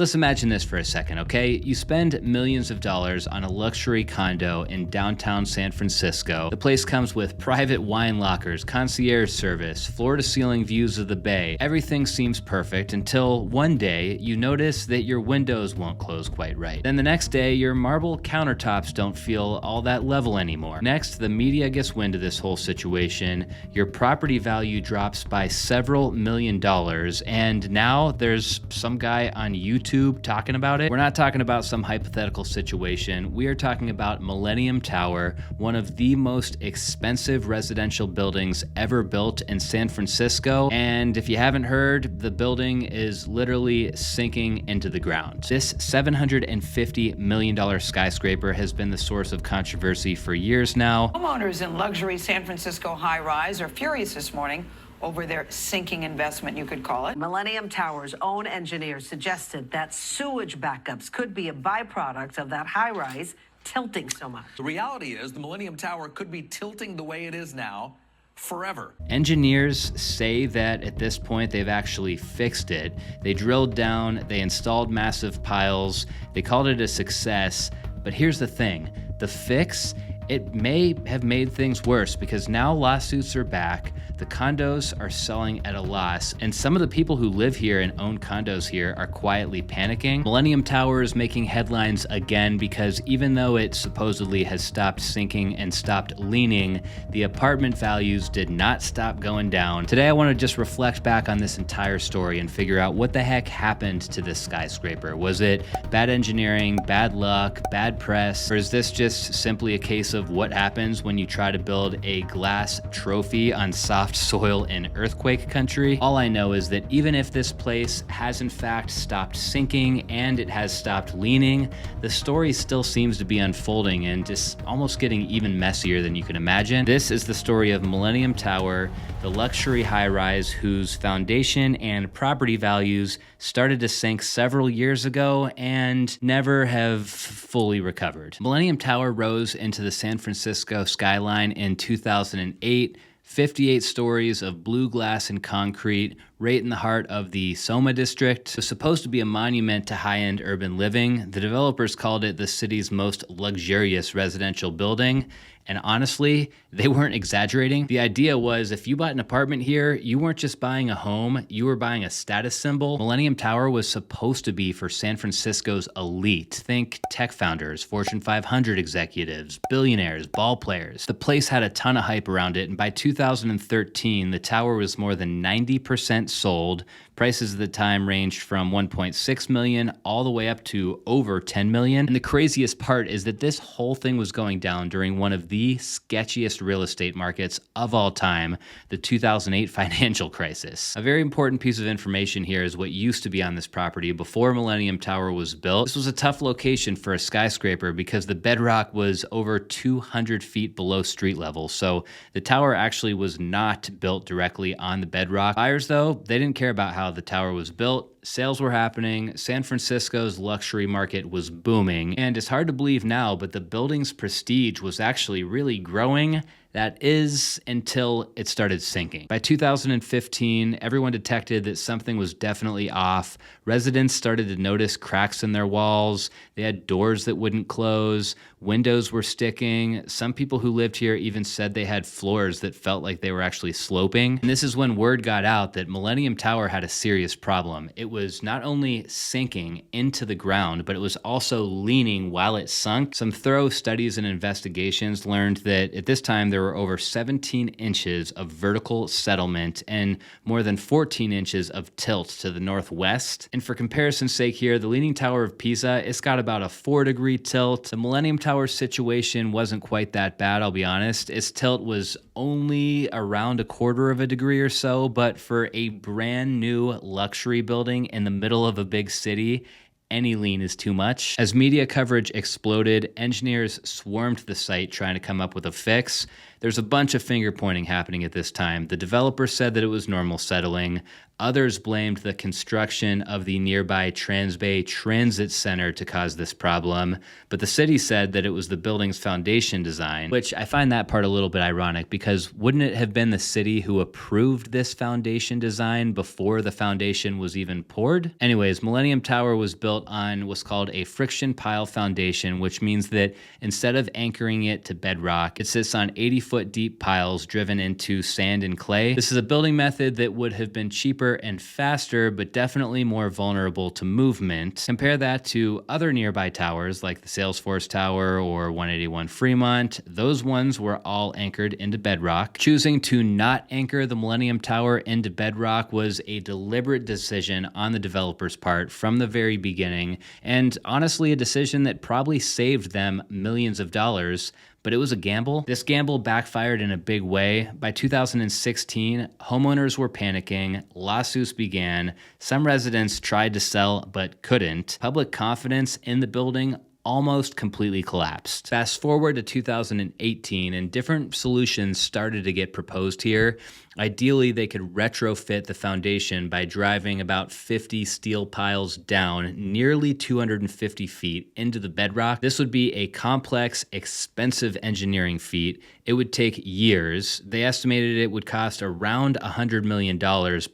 Let's imagine this for a second, okay? You spend millions of dollars on a luxury condo in downtown San Francisco. The place comes with private wine lockers, concierge service, floor-to-ceiling views of the bay. Everything seems perfect until one day you notice that your windows won't close quite right. Then the next day, your marble countertops don't feel all that level anymore. Next, the media gets wind of this whole situation. Your property value drops by several $1,000,000, and now there's some guy on YouTube talking about it. We're not talking about some hypothetical situation. We are talking about Millennium Tower, one of the most expensive residential buildings ever built in San Francisco. And if you haven't heard, the building is literally sinking into the ground. This $750 million skyscraper has been the source of controversy for years now. Homeowners in luxury San Francisco high-rise are furious this morning over their sinking investment, you could call it. Millennium Tower's own engineers suggested that sewage backups could be a byproduct of that high-rise tilting so much. The reality is the Millennium Tower could be tilting the way it is now forever. Engineers say that at this point they've actually fixed it. They drilled down, they installed massive piles, they called it a success. But here's the thing, the fix, it may have made things worse because now lawsuits are back, the condos are selling at a loss, and some of the people who live here and own condos here are quietly panicking. Millennium Tower is making headlines again because even though it supposedly has stopped sinking and stopped leaning, the apartment values did not stop going down. Today I want to just reflect back on this entire story and figure out what the heck happened to this skyscraper. Was it bad engineering, bad luck, bad press, or is this just simply a case of what happens when you try to build a glass trophy on soft soil in earthquake country? All I know is that even if this place has in fact stopped sinking and it has stopped leaning, the story still seems to be unfolding and just almost getting even messier than you can imagine. This is the story of Millennium Tower, the luxury high-rise whose foundation and property values started to sink several years ago and never have fully recovered. Millennium Tower rose into the San Francisco skyline in 2008, 58 stories of blue glass and concrete, right in the heart of the Soma district. It was supposed to be a monument to high-end urban living. The developers called it the city's most luxurious residential building. And honestly, they weren't exaggerating. The idea was if you bought an apartment here, you weren't just buying a home, you were buying a status symbol. Millennium Tower was supposed to be for San Francisco's elite. Think tech founders, Fortune 500 executives, billionaires, ball players. The place had a ton of hype around it, and by 2013, the tower was more than 90% sold. Prices at the time ranged from $1.6 million all the way up to over $10 million. And the craziest part is that this whole thing was going down during one of the sketchiest real estate markets of all time, the 2008 financial crisis. A very important piece of information here is what used to be on this property before Millennium Tower was built. This was a tough location for a skyscraper because the bedrock was over 200 feet below street level. So the tower actually was not built directly on the bedrock. Buyers, though, they didn't care about how the tower was built. Sales were happening, San Francisco's luxury market was booming, and it's hard to believe now, but the building's prestige was actually really growing. That is, until it started sinking. By 2015, everyone detected that something was definitely off. Residents started to notice cracks in their walls. They had doors that wouldn't close. Windows were sticking. Some people who lived here even said they had floors that felt like they were actually sloping. And this is when word got out that Millennium Tower had a serious problem. It was not only sinking into the ground, but it was also leaning while it sunk. Some thorough studies and investigations learned that at this time there were over 17 inches of vertical settlement and more than 14 inches of tilt to the northwest. And for comparison's sake here, the Leaning Tower of Pisa, it's got about a 4-degree tilt. The Millennium Tower situation wasn't quite that bad, I'll be honest. Its tilt was only around 1/4 of a degree or so, but for a brand new luxury building in the middle of a big city, any lean is too much. As media coverage exploded, engineers swarmed the site trying to come up with a fix. There's a bunch of finger pointing happening at this time. The developer said that it was normal settling. Others blamed the construction of the nearby Transbay Transit Center to cause this problem, but the city said that it was the building's foundation design, which I find that part a little bit ironic because wouldn't it have been the city who approved this foundation design before the foundation was even poured? Anyways, Millennium Tower was built on what's called a friction pile foundation, which means that instead of anchoring it to bedrock, it sits on 80-foot deep piles driven into sand and clay. This is a building method that would have been cheaper and faster, but definitely more vulnerable to movement. Compare that to other nearby towers like the Salesforce Tower or 181 Fremont. Those ones were all anchored into bedrock. Choosing to not anchor the Millennium Tower into bedrock was a deliberate decision on the developer's part from the very beginning, and honestly a decision that probably saved them millions of dollars. But it was a gamble. This gamble backfired in a big way. By 2016, homeowners were panicking, lawsuits began, some residents tried to sell but couldn't. Public confidence in the building almost completely collapsed. Fast forward to 2018, and different solutions started to get proposed here. Ideally, they could retrofit the foundation by driving about 50 steel piles down nearly 250 feet into the bedrock. This would be a complex, expensive engineering feat. It would take years. They estimated it would cost around $100 million,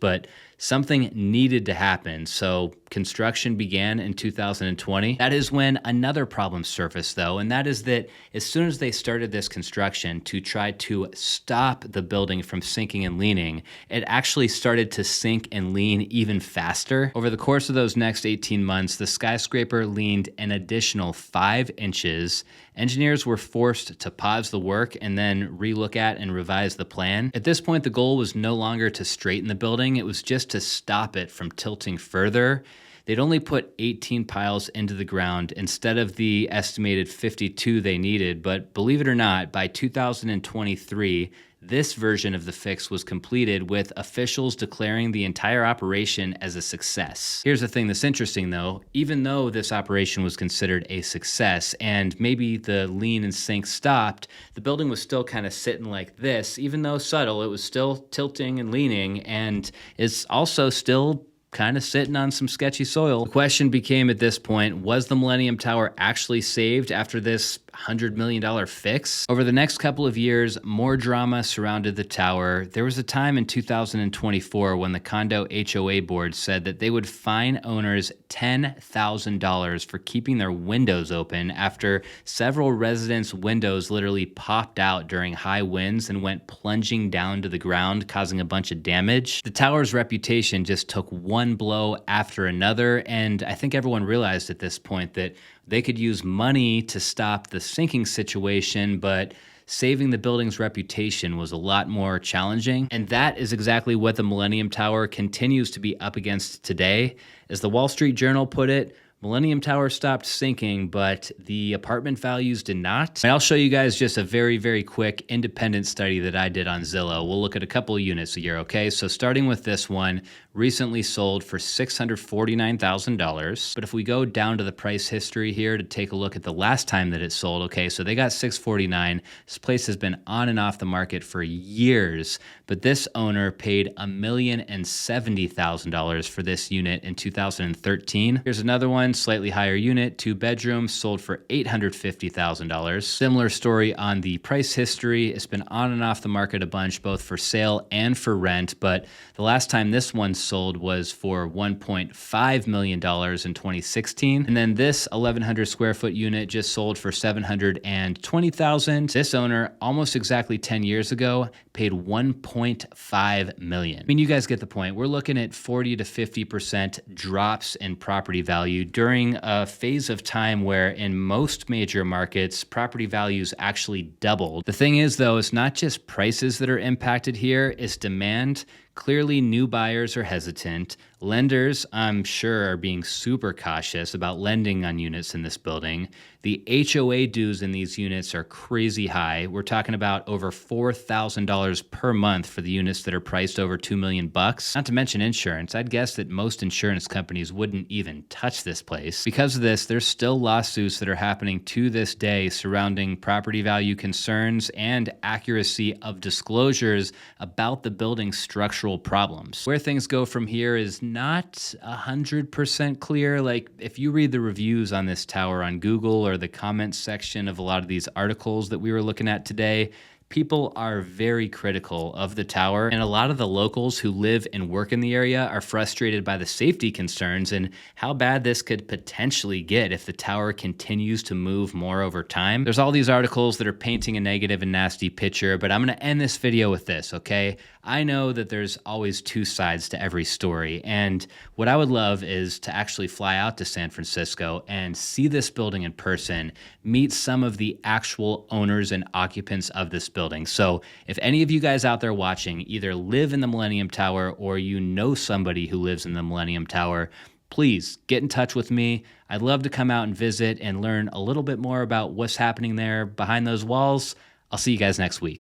but something needed to happen, so construction began in 2020. That is when another problem surfaced, though, and that is that as soon as they started this construction to try to stop the building from sinking and leaning, it actually started to sink and lean even faster. Over the course of those next 18 months, the skyscraper leaned an additional 5 inches. Engineers were forced to pause the work and then relook at and revise the plan. At this point, the goal was no longer to straighten the building, it was just to stop it from tilting further. They'd only put 18 piles into the ground instead of the estimated 52 they needed, but believe it or not, by 2023, this version of the fix was completed with officials declaring the entire operation as a success. Here's the thing that's interesting though, even though this operation was considered a success and maybe the lean and sink stopped, the building was still kind of sitting like this. Even though subtle, it was still tilting and leaning, and it's also still kind of sitting on some sketchy soil. The question became at this point, was the Millennium Tower actually saved after this $100 million fix? Over the next couple of years, more drama surrounded the tower. There was a time in 2024 when the condo HOA board said that they would fine owners $10,000 for keeping their windows open after several residents' windows literally popped out during high winds and went plunging down to the ground, causing a bunch of damage. The tower's reputation just took one blow after another, and I think everyone realized at this point that they could use money to stop the sinking situation, but saving the building's reputation was a lot more challenging. And that is exactly what the Millennium Tower continues to be up against today. As the Wall Street Journal put it, Millennium Tower stopped sinking, but the apartment values did not. And I'll show you guys just a very, very quick independent study that I did on Zillow. We'll look at a couple of units a year, okay? So starting with this one, recently sold for $649,000. But if we go down to the price history here to take a look at the last time that it sold, okay, so they got $649,000. This place has been on and off the market for years, but this owner paid $1,070,000 for this unit in 2013. Here's another one, slightly higher unit, 2 bedrooms, sold for $850,000. Similar story on the price history. It's been on and off the market a bunch, both for sale and for rent, but the last time this one sold was for $1.5 million in 2016. And then this 1,100 square foot unit just sold for $720,000. This owner, almost exactly 10 years ago, paid $1.5 million. I mean, you guys get the point. We're looking at 40 to 50% drops in property value during a phase of time where in most major markets, property values actually doubled. The thing is though, it's not just prices that are impacted here, it's demand. Clearly, new buyers are hesitant. Lenders, I'm sure, are being super cautious about lending on units in this building. The HOA dues in these units are crazy high. We're talking about over $4,000 per month for the units that are priced over $2 million. Not to mention insurance. I'd guess that most insurance companies wouldn't even touch this place. Because of this, there's still lawsuits that are happening to this day surrounding property value concerns and accuracy of disclosures about the building's structural problems. Where things go from here is not 100% clear. Like, if you read the reviews on this tower on Google or the comments section of a lot of these articles that we were looking at today, people are very critical of the tower, and a lot of the locals who live and work in the area are frustrated by the safety concerns and how bad this could potentially get if the tower continues to move more over time. There's all these articles that are painting a negative and nasty picture, but I'm going to end this video with this, okay? I know that there's always two sides to every story, and what I would love is to actually fly out to San Francisco and see this building in person, meet some of the actual owners and occupants of this building. So if any of you guys out there watching either live in the Millennium Tower or you know somebody who lives in the Millennium Tower, please get in touch with me. I'd love to come out and visit and learn a little bit more about what's happening there behind those walls. I'll see you guys next week.